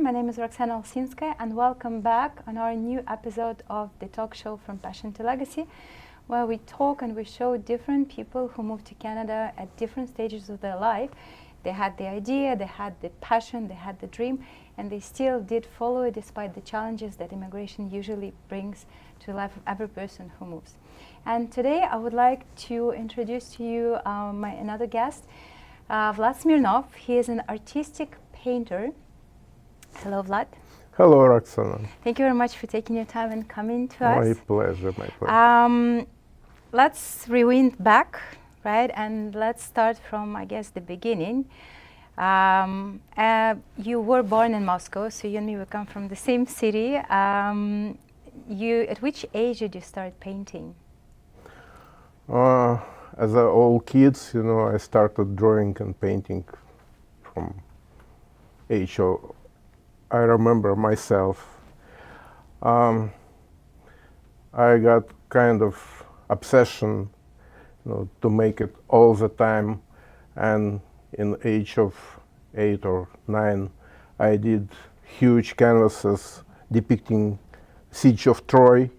My name is Roxana Olsinskaya, and welcome back on our new episode of the talk show From Passion to Legacy, where we talk and we show different people who moved to Canada at different stages of their life. They had the idea, they had the passion, they had the dream, and they still did follow it despite the challenges that immigration usually brings to the life of every person who moves. And today I would like to introduce to you another guest, Vlad Smirnoff. He is an artistic painter. Hello, Vlad. Hello, Roxana. Thank you very much for taking your time and coming to us. My pleasure, my pleasure. Let's rewind back, right? And let's start from, I guess, the beginning. You were born in Moscow, so you and me, we come from the same city. At which age did you start painting? As all kids, I started drawing and painting from age of, I remember myself. I got kind of obsession, to make it all the time. And in age of 8 or 9, I did huge canvases depicting Siege of Troy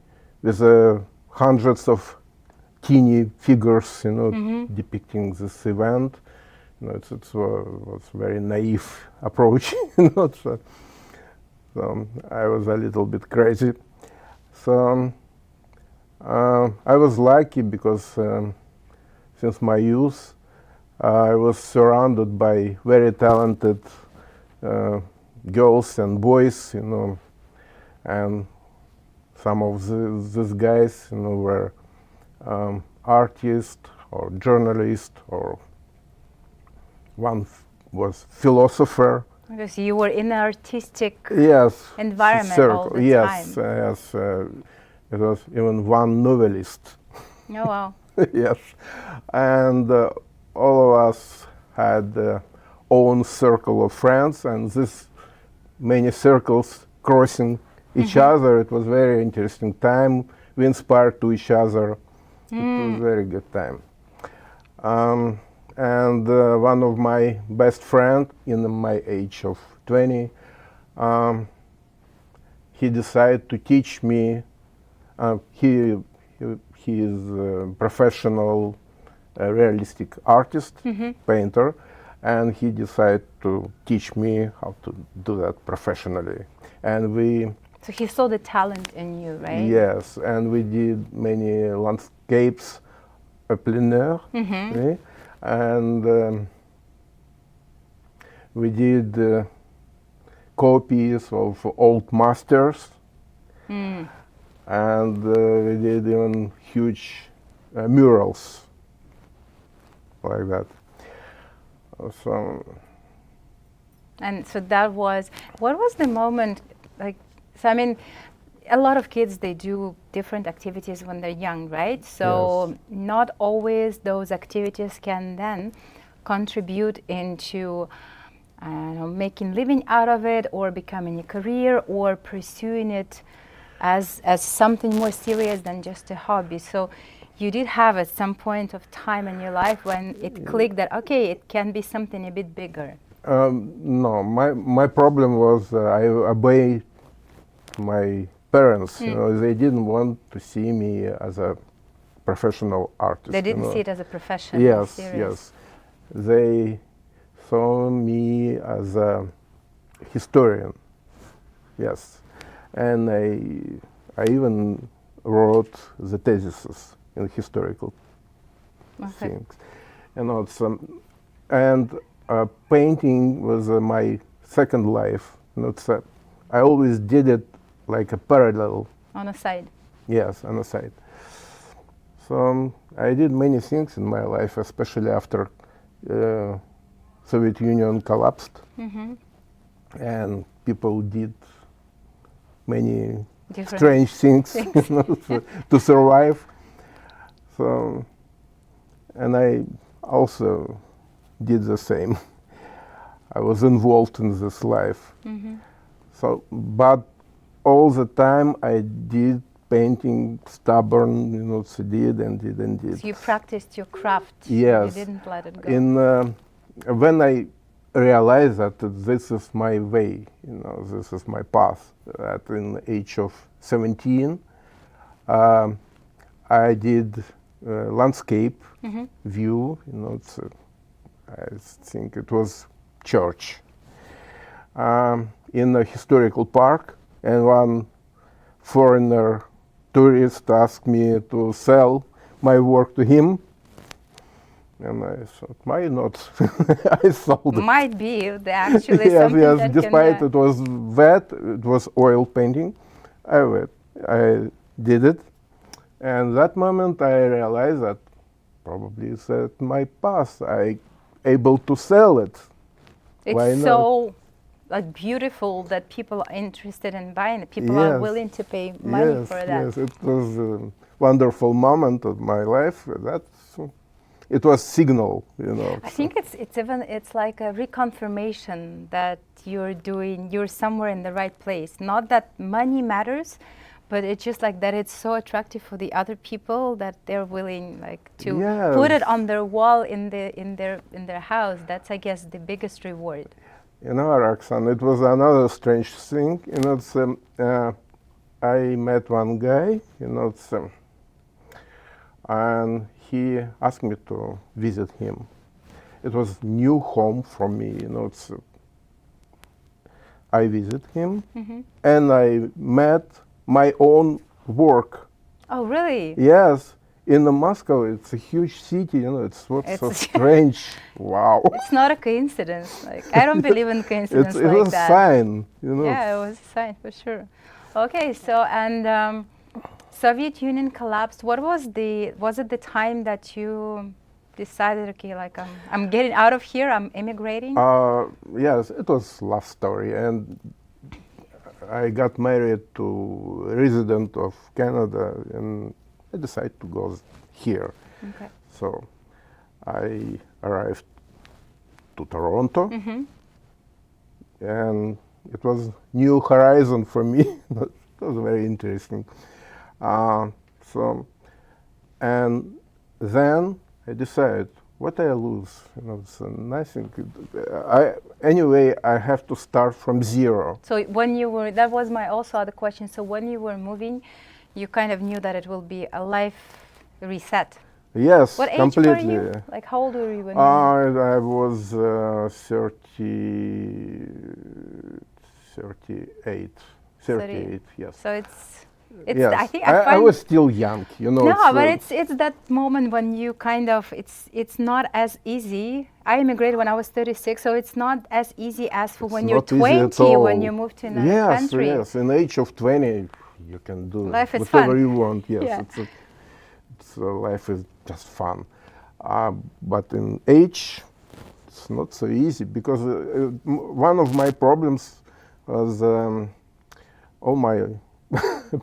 with hundreds of teeny figures, depicting this event. It was a very naive approach. So I was a little bit crazy. So I was lucky because since my youth, I was surrounded by very talented girls and boys, and some of these guys, were artists or journalists, or one was philosopher. Because you were in an artistic environment circle. all the Yes, time. yes. It was even one novelist. Oh, wow. Yes. And all of us had own circle of friends, and this many circles crossing each other. It was very interesting time. We inspired to each other. It was a very good time. And one of my best friend in my age of 20, he decided to teach me. He is a professional realistic artist, painter, and he decided to teach me how to do that professionally. And so he saw the talent in you, right? Yes, and we did many landscapes, plein air, okay? And we did copies of old masters, and we did even huge murals like that. And so that was, what was the moment, like, so I mean, a lot of kids, they do different activities when they're young, right? So Yes. not always those activities can then contribute into making living out of it, or becoming a career, or pursuing it as something more serious than just a hobby. So you did have at some point of time in your life when it clicked that, okay, it can be something a bit bigger. No, my problem was I obeyed my parents. They didn't want to see me as a professional artist. They didn't see it as a profession. Yes, serious. yes. They saw me as a historian. Yes, and I even wrote the theses in historical things. And painting was my second life. I always did it like a parallel. On a side. Yes, on the side. So I did many things in my life, especially after Soviet Union collapsed, and people did many strange things to survive. So, and I also did the same. I was involved in this life. So, but all the time I did painting, stubborn, so did and did and did. So you practiced your craft. Yes. You didn't let it go. When I realized that this is my way, this is my path. That in the age of 17, I did landscape view. I think it was church in a historical park, and one foreigner tourist asked me to sell my work to him. And I thought, why not? I sold it. Might be actually yes, something yes. that Despite can, it was wet, it was oil painting. I did it, and that moment I realized that probably it's my path. I able to sell it. it's Why not? so like beautiful that people are interested in buying it. People are Yes. willing to pay money Yes, for that. yes. It was a wonderful moment of my life. It was signal, I think it's like a reconfirmation that you're somewhere in the right place. Not that money matters, but it's just like that it's so attractive for the other people that they're willing like to put it Yes. on their wall in their house. That's, I guess, the biggest reward. Roxanne, it was another strange thing. I met one guy, and he asked me to visit him. It was new home for me, I visit him, and I met my own work. Oh, really? Yes, in Moscow, it's a huge city, it's what's so strange. Wow. It's not a coincidence. Like, I don't believe in coincidence it like was that. a sign, Yeah, it was a sign for sure. Okay, so and Soviet Union collapsed. Was it the time that you decided, okay, like I'm getting out of here, I'm immigrating? Yes, it was love story, and I got married to a resident of Canada, and I decided to go here. Okay. So I arrived to Toronto, and it was new horizon for me. It was very interesting. And then I decided, what I lose? It's nothing. Anyway, I have to start from zero. So when you were, that was my also other question. So when you were moving, you kind of knew that it will be a life reset. Yes, What age completely. were you? Like, how old were you when you? I was 38, yes. So it's Yes. I think I I find was still young, No, but it's that moment when you kind of it's not as easy. I immigrated when I was 36, so it's not as easy as for when you're not easy at 20 when all. you move to another country. Yes, in the age of 20, you can do Life is whatever fun. you want. Yes, Yeah. life is just fun. But in age, it's not so easy because one of my problems was all my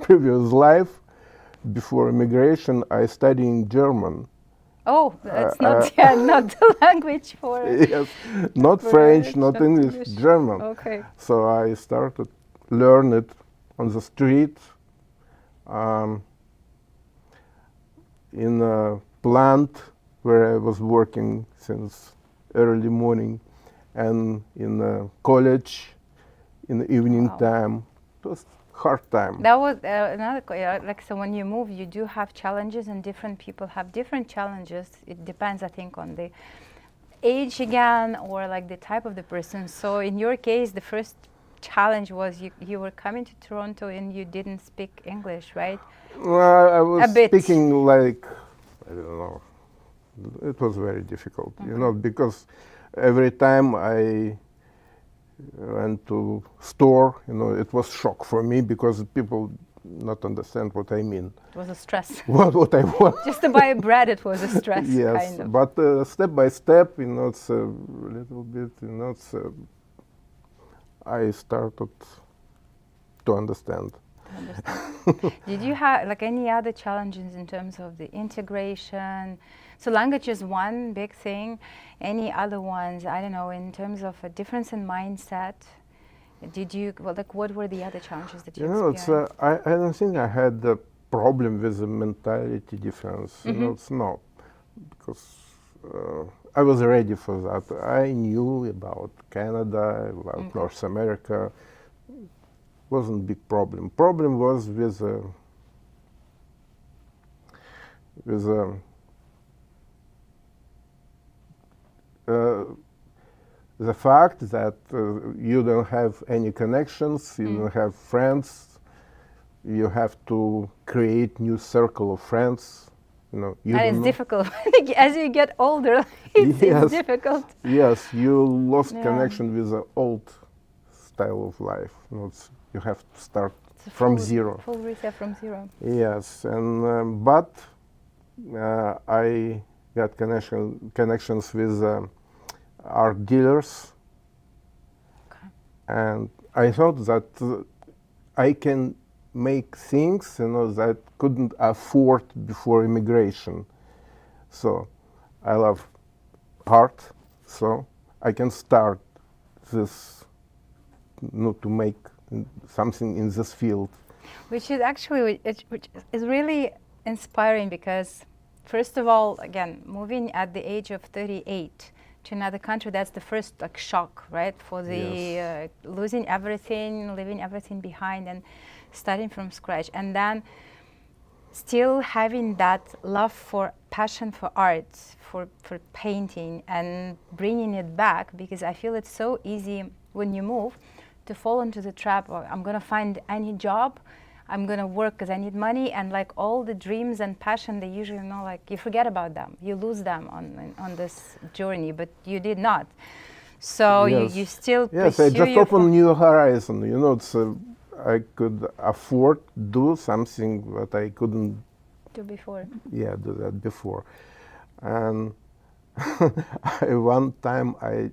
previous life before immigration, I studied German. Oh, that's not not the language for Yes, not French, not English, German. Okay. So I started learn it on the street, in a plant where I was working since early morning, and in a college in the evening time. It was hard time. That was another like, so when you move, you do have challenges, and different people have different challenges. It depends, I think, on the age again, or like the type of the person. So in your case, the first challenge was you were coming to Toronto and you didn't speak English, right? Well, I was A bit. speaking like, I don't know. It was very difficult, because every time I went to store, it was shock for me because people not understand what I mean. It was a stress. what I want. Just to buy bread, it was a stress. Yes, kind of. but step by step, it's a little bit, I started to understand. Did you have like any other challenges in terms of the integration? So language is one big thing. Any other ones? I don't know. In terms of a difference in mindset, did you what were the other challenges that you experienced? I don't think I had a problem with the mentality difference. It's not because I was ready for that. I knew about Canada, about North America. Wasn't a big problem. Problem was with the fact that you don't have any connections, you don't have friends, you have to create new circle of friends. You know, you And don't it's know. difficult. As you get older, it's Yes. difficult. Yes, you lost Yeah. connection with the old style of life. You know, you have to start It's a from full- zero. Full reset from zero. Yes, and but I got connections with art dealers, and I thought that I can make things, you know, that couldn't afford before immigration. So I love art, so I can start this, you know, to make something in this field. Which is actually which is really inspiring because, first of all, again, moving at the age of 38 to another country, that's the first like shock, right? For the Yes. losing everything, leaving everything behind, and starting from scratch, and then still having that love for passion for art, for painting, and bringing it back, because I feel it's so easy when you move to fall into the trap of I'm gonna find any job, I'm gonna work because I need money, and like all the dreams and passion they usually know, like you forget about them, you lose them on this journey, but you did not. So Yes. you still Yes, I pursue just your opened new horizon. You know, it's I could afford do something that I couldn't, do before. do that before. And one time I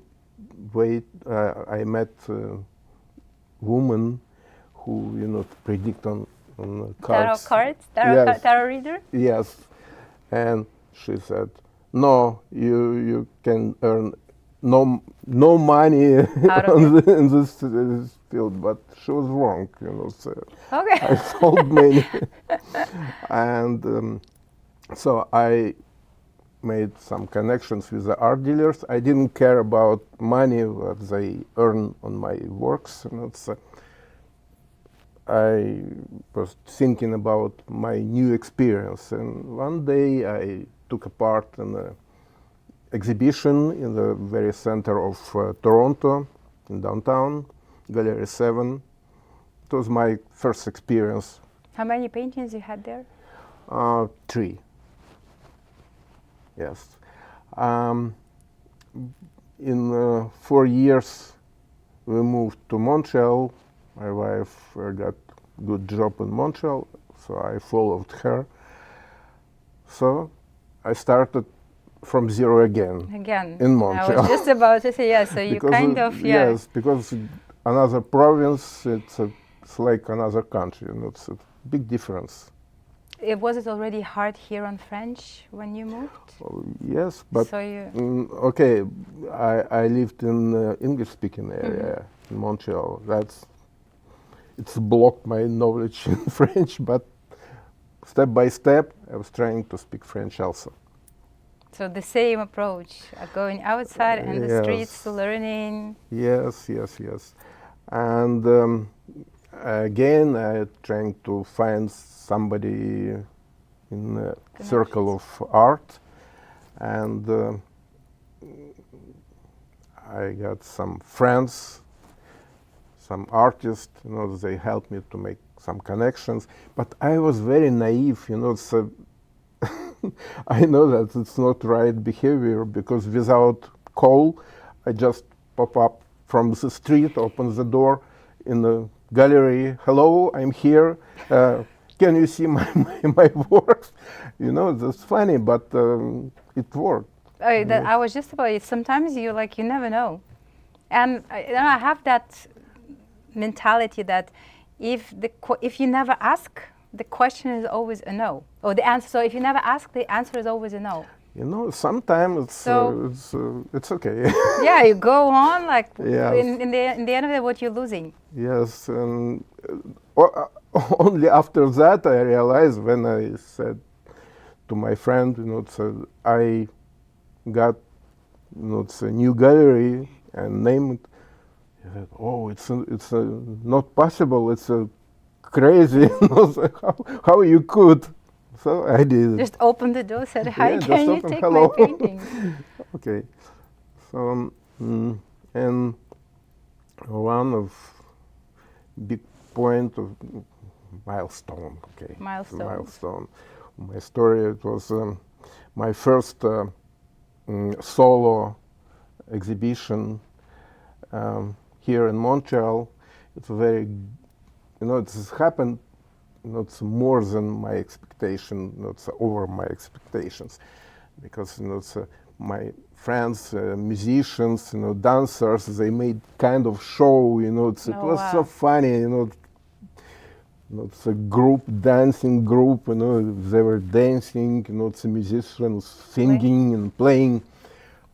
met a woman who, you know, predict on cards. Yes. Tarot reader. Yes, and she said, "No, you can earn no money Out of in this field." But she was wrong, you know. So Okay. I sold many, and so I made some connections with the art dealers. I didn't care about money that they earn on my works, you know. So I was thinking about my new experience, and one day I took a part in an exhibition in the very center of Toronto, in downtown, Gallery 7. It was my first experience. How many paintings you had there? 3. Yes. In 4 years, we moved to Montreal. My wife got good job in Montreal, so I followed her. So I started from zero again. Again, In I Montreal. was just about to say yes. So you Because kind of yes, because another province, it's like another country, and it's a big difference. Was it already hard here on French when you moved? Yes, but So you okay, I lived in English-speaking area in Montreal. It's blocked my knowledge in French, but step by step, I was trying to speak French also. so the same approach, going outside and the streets, Yes. learning. Yes, yes, yes. And again, I trying to find somebody in a circle of art, and I got some friends, some artists, you know, they helped me to make some connections. But I was very naive, you know, so I know that it's not right behavior, because without call, I just pop up from the street, open the door in the gallery. Hello, I'm here. Can you see my work? You know, that's funny, but it worked. I was just about it. Sometimes you never know, and I have that mentality that if you never ask, the question is always a no, or the answer. So if you never ask, the answer is always a no. You know, sometimes it's okay. Yeah, you go on like Yes. in the end of it, what you're losing. Yes, and only after that I realized, when I said to my friend, you know, so I got it's a new gallery and name it. He said, "Oh, it's not possible. It's crazy. How you could?" So I did it. Just open the door, said, "Hi, Yeah, just can you open, take hello." my painting?" Okay. So and one of big point of milestone. Okay. Milestone. My story. It was my first solo exhibition here in Montreal. It's very, it's happened. It's more than my expectation. It's over my expectations, because it's my friends, musicians, dancers. They made kind of show. It was so funny. It's a group, dancing group. They were dancing. It's a musicians singing and playing,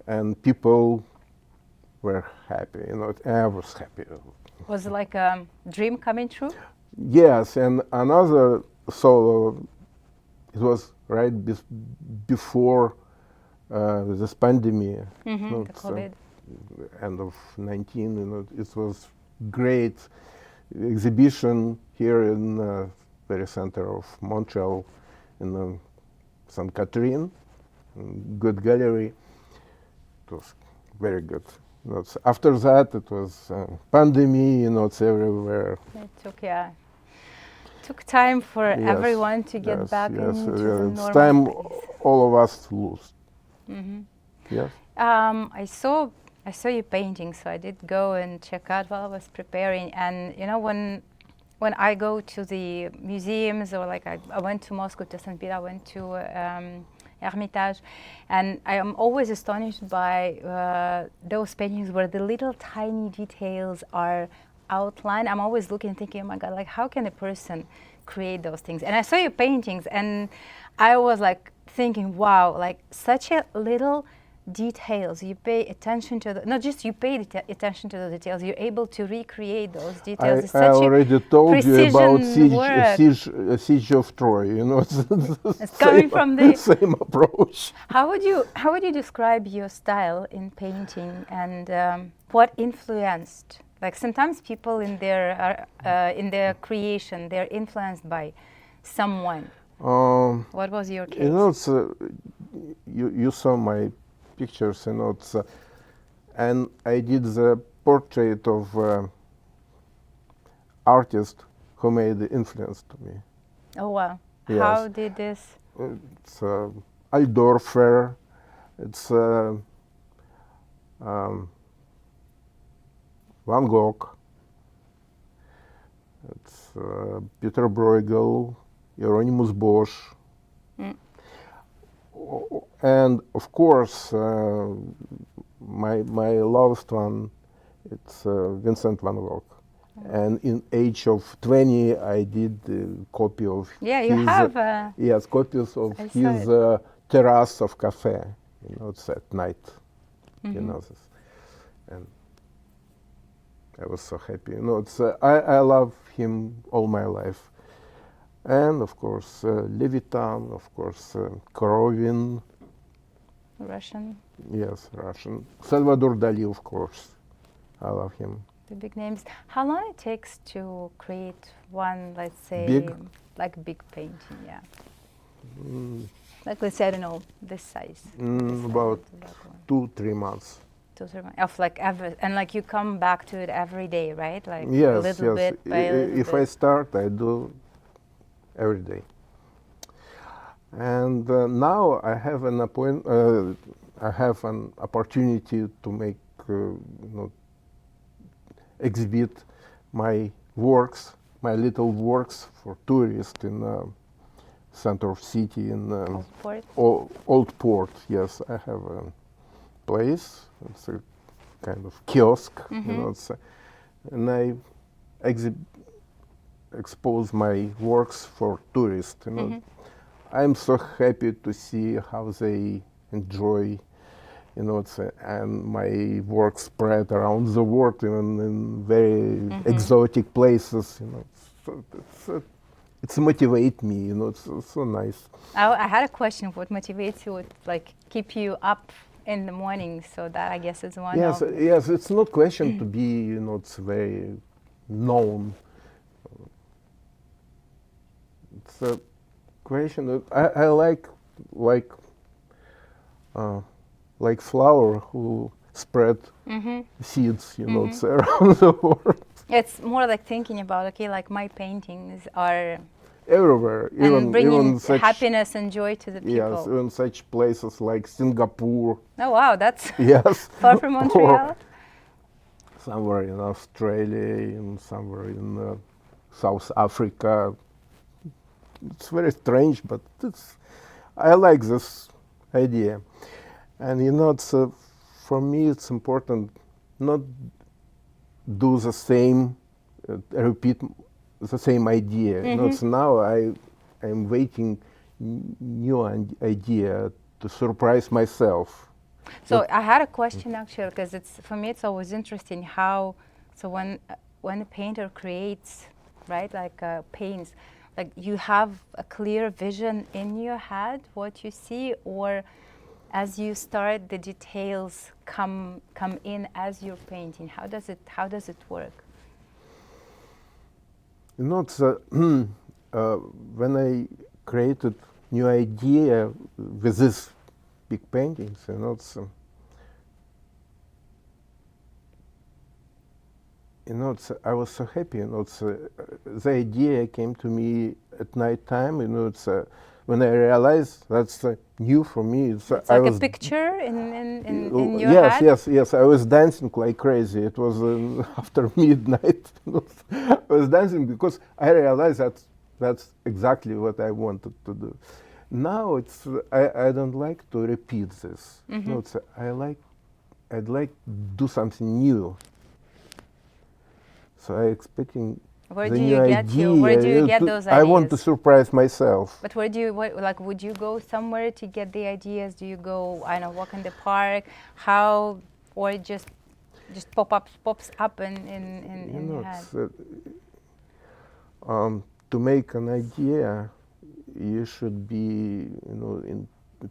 and people were happy. I was happy. Was it like a dream coming true? Yes, and another solo. It was right before this pandemic. The COVID. End of 19. It was great exhibition here in the very center of Montreal, in St. Catherine. Good gallery. It was very good. After that, it was pandemic. It's everywhere. It took time for everyone to get back into the normal. It's time all of us lose. Yes. I saw your painting, so I did go and check out while I was preparing. And when I go to the museums, or like I went to Moscow, to St. Peter, I went to Hermitage, and I am always astonished by those paintings where the little tiny details are outlined. I'm always looking, thinking, oh my God, like how can a person create those things? And I saw your paintings, and I was like thinking, wow, like such a little details. You pay attention to not just you pay attention to the details. You're able to recreate those details. I already told you about Siege of Troy. It's coming from the same approach. How would you describe your style in painting, and what influenced? Like sometimes people in their creation, they're influenced by someone. What was your case? You saw my pictures, and I did the portrait of artist who made the influence to me. Oh wow! Yes. How did this? It's Aldorfer. It's Van Gogh. It's Peter Bruegel, Hieronymus Bosch. And of course, my loved one, it's Vincent van Gogh. And in age of 20, I did a copy of you have yes, copies of his terrace of cafe. It's at night. This, and I was so happy. I love him all my life. And of course, Levitan, of course, Korovin. Russian. Yes, Russian. Salvador Dali, of course. I love him. The big names. How long it takes to create one, let's say, big painting? Yeah. Like let's say, I don't know, this size. About 2-3 months. 2-3 months. Of like and like you come back to it every day, right? Like yes, a little bit by a little if bit. I start, I do every day. And now I have an opportunity to make exhibit my works, my little works for tourists in center of city in Old Port. Yes, I have a place. It's a kind of kiosk, and I expose my works for tourists. I'm so happy to see how they enjoy, and my work spread around the world, even in very exotic places. So it's motivate me. It's so nice. I had a question. What motivates you? Would like keep you up in the morning, so that I guess is one Yes, of. yes, it's not question to be, it's very known. It's a question that I like, uh, like flower who spread seeds, it's around the world. It's more like thinking about, okay, like my paintings are Everywhere, and bringing even such, happiness and joy to the people. yes, even such places like Singapore. Oh wow, that's Yes. far from Montreal. Or somewhere in Australia, and somewhere in South Africa. It's very strange, but I like this idea. And it's for me it's important not do the same, repeat the same idea. It's now I'm waiting new idea to surprise myself. So I had a question actually, because for me it's always interesting how, so when a painter creates, right, like paints, like you have a clear vision in your head what you see, or as you start the details come in as you're painting. How does it work? It's when I created new idea with this big paintings, I was so happy. The idea came to me at night time. When I realized that's new for me. It's like a picture in your yes, head? Yes. I was dancing like crazy. It was after midnight. I was dancing because I realized that's exactly what I wanted to do. Now I don't like to repeat this. I'd like to do something new. So I'm expecting Where the do new you get idea. where do you get those ideas? I want to surprise myself. But where do you, would you go somewhere to get the ideas? Do you go, I don't know, walk in the park? How, or it just pops up in your head? To make an idea, you should be,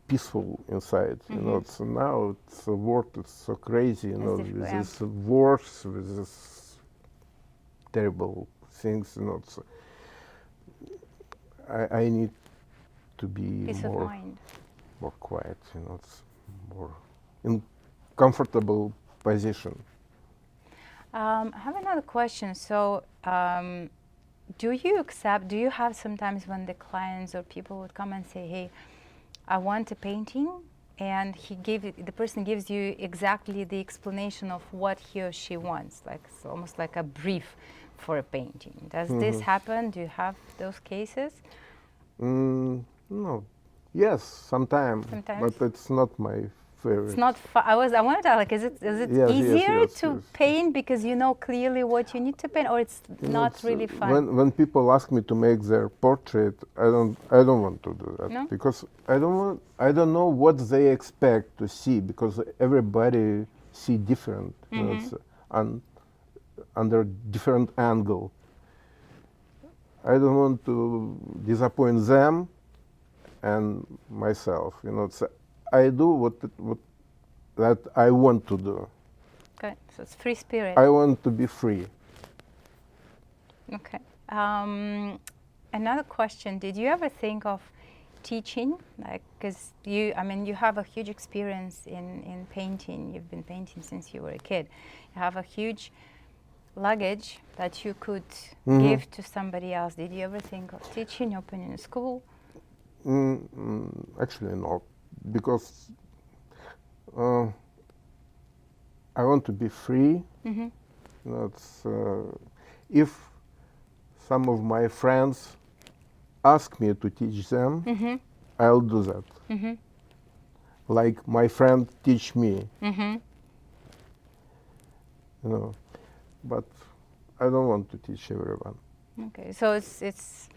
peaceful inside. So now the world is so crazy, with these wars, with this terrible things. So I need to be Peace of mind. more quiet. It's more in comfortable position. I have another question. So, do you have sometimes when the clients or people would come and say, hey, I want a painting, and the person gives you exactly the explanation of what he or she wants, like it's almost like a brief for a painting. Does this happen? Do you have those cases? No. Yes, sometimes. But it's not my favorite. It's not. I wanted to ask, like, is it easier to paint because you know clearly what you need to paint, or it's not really fun? When people ask me to make their portrait, I don't want to do that. No? Because I don't know what they expect to see, because everybody see different. It's under different angle. I don't want to disappoint them and myself. I do what that I want to do. Okay, so it's free spirit. I want to be free. Okay. Another question: did you ever think of teaching? Like, because you have a huge experience in painting. You've been painting since you were a kid. You have a huge luggage that you could give to somebody else. Did you ever think of teaching, opening a school? Actually, not, because I want to be free. If some of my friends ask me to teach them, I'll do that. Like my friend teach me. But I don't want to teach everyone. Okay, so it's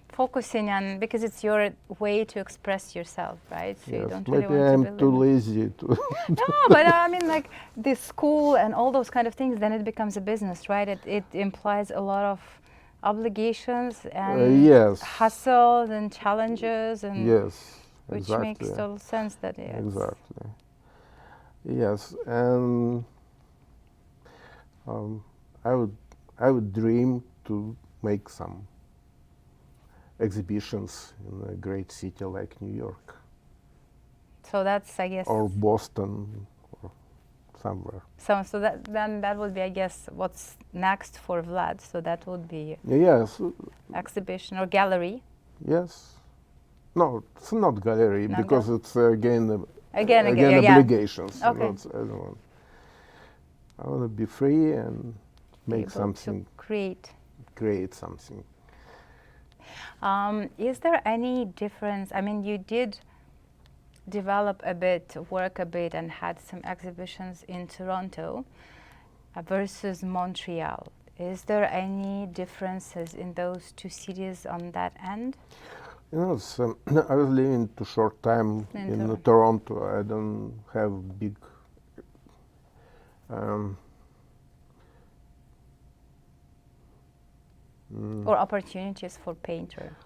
focusing on, because it's your way to express yourself, right? So Yes, you don't really maybe want to I'm too lazy to. No, but I mean, like the school and all those kind of things, then it becomes a business, right? It implies a lot of obligations and yes. hustles and challenges, and Yes, which exactly. makes total sense that Exactly. Yes, and um, I would dream to make some exhibitions in a great city like New York So that's, I guess, or Boston or somewhere. so that would be, I guess, what's next for Vlad. So that would be Yes, exhibition or gallery. yes. No, it's not gallery Not because it's again yeah. obligations. You know, Okay. I don't want. I want to be free and Be make able something, to create. create something. Is there any difference? I mean, you did develop a bit, work a bit, and had some exhibitions in Toronto versus Montreal. Is there any differences in those two cities on that end? You know, it's, I was living too short time in Toronto. I don't have big Or opportunities for painter?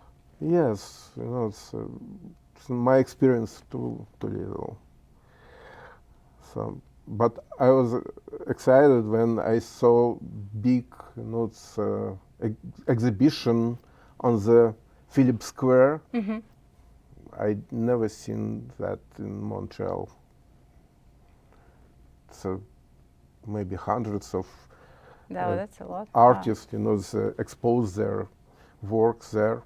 yes, you know, it's my experience too little. So, but I was excited when I saw big, you know, exhibition on the Philip Square. Mm-hmm. I'd never seen that in Montreal. So maybe hundreds of No, that's a lot. artists, you know, expose their works there.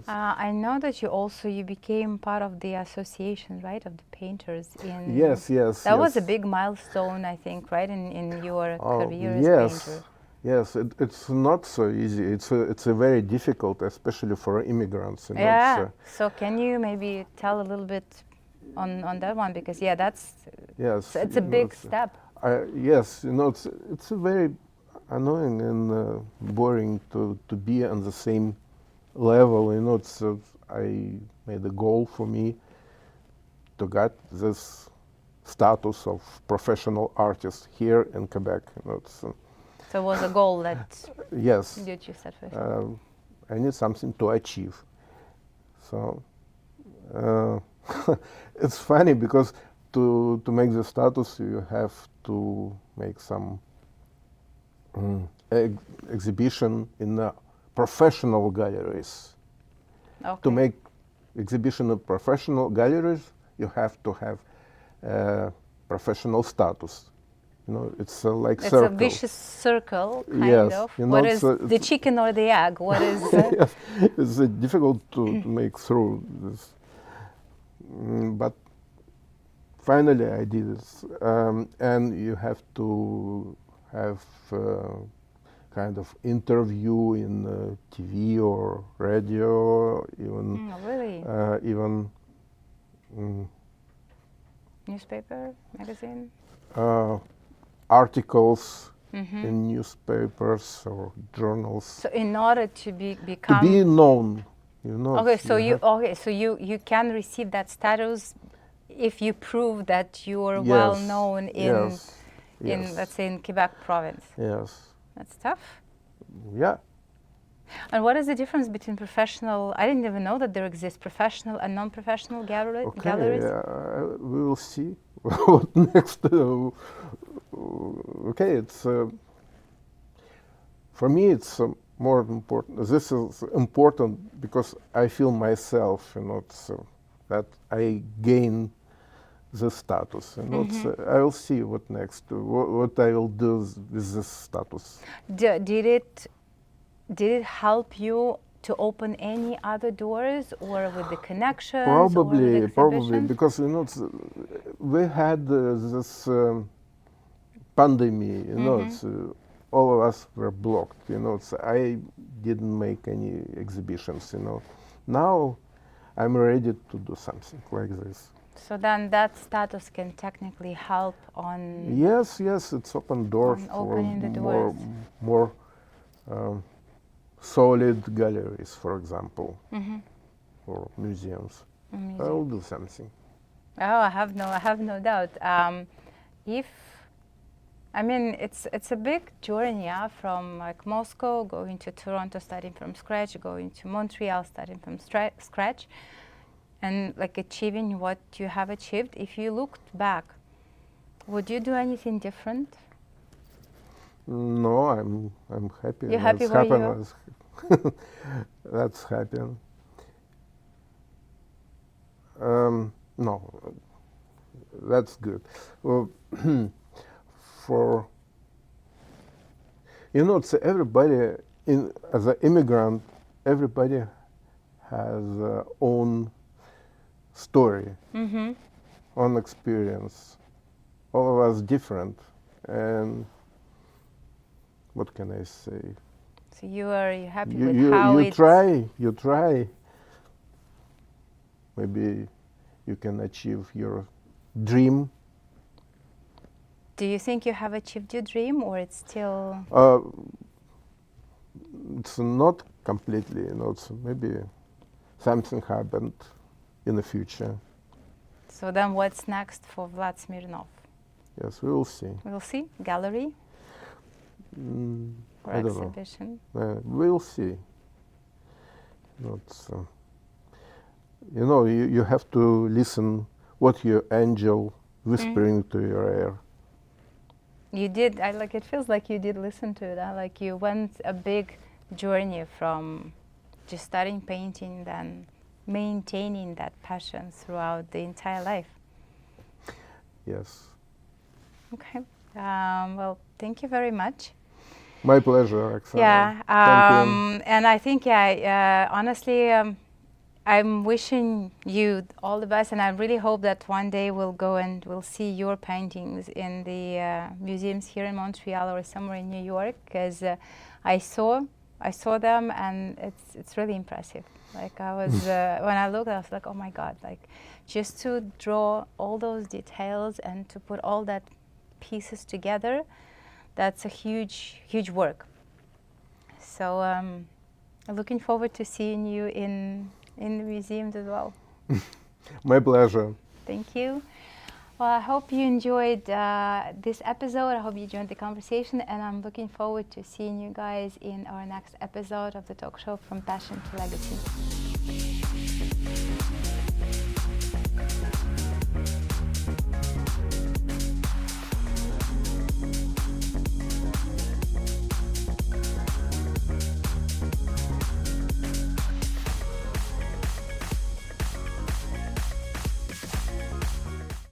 I know that you became part of the association, right, of the painters in. Yes, yes. That was a yes. big milestone, I think, right, in your Oh, career as yes. painter. Yes, it's not so easy. It's a very difficult, especially for immigrants. You know, Yeah. So can you maybe tell a little bit on that one, because that's yes, it's a you know, big step. yes, you know, it's a very annoying and boring to be on the same level. You know, I made a goal for me to get this status of professional artist here in Quebec. You know, So it was a goal that yes, you set first. I need something to achieve. So it's funny because to make the status, you have to make some exhibition in professional galleries. Okay. To make exhibition in professional galleries, you have to have professional status. You know, it's like it's circle. a vicious circle, kind Yes, of. you know, What is the chicken or the egg? What is? Yes, it's difficult to make through this. But finally, I did it, and you have to have kind of interview in TV or radio, even Really? even Newspaper, magazine. Articles in newspapers or journals. So in order to become To be known, you know. okay, so you can receive that status if you prove that you are well known in let's say in Quebec province. Yes. That's tough. Yeah. And what is the difference between professional? I didn't even know that there exists professional and non-professional galleries. We will see what next. Okay, it's for me. It's more important. This is important because I feel myself, you know, that I gain this status. You know, I will see what next. What I will do with this status. Did it help you to open any other doors, or with the connections? Probably because you know we had this pandemic. You know, all of us were blocked. You know, I didn't make any exhibitions. You know, now I'm ready to do something like this. So then that status can technically help on. Yes, it's open doors for more solid galleries, for example, or museums. I will do something. Oh, I have no doubt. It's a big journey, from like Moscow going to Toronto, starting from scratch, going to Montreal, starting from scratch. and like achieving what you have achieved, if you looked back, would you do anything different? No, I'm happy. You're happy That's where you are? happened. That's happened. No, that's good. Well, for it's everybody as an immigrant, everybody has own story, own experience. All of us different, and what can I say? So you're happy You with you how you it's... try. Maybe you can achieve your dream. Do you think you have achieved your dream, or it's still... It's not completely, it's maybe something happened in the future. So then what's next for Vlad Smirnoff? Yes, we will see. We'll see. Gallery or I don't know. exhibition? We'll see. Not, you have to listen what your angel whispering to your ear. You did. It feels like you did listen to it. Like you went a big journey from just starting painting, then maintaining that passion throughout the entire life. Yes. Okay. Well, thank you very much. My pleasure, Oksana. Yeah. Thank you. And I think, honestly, I'm wishing you all the best, and I really hope that one day we'll go and we'll see your paintings in the museums here in Montreal or somewhere in New York, because I saw them, and it's really impressive. Like I was when I looked, I was like, oh my God! Like just to draw all those details and to put all that pieces together, that's a huge work. So I'm looking forward to seeing you in the museums as well. My pleasure. Thank you. Well, I hope you enjoyed this episode. I hope you enjoyed the conversation, and I'm looking forward to seeing you guys in our next episode of the talk show From Passion to Legacy.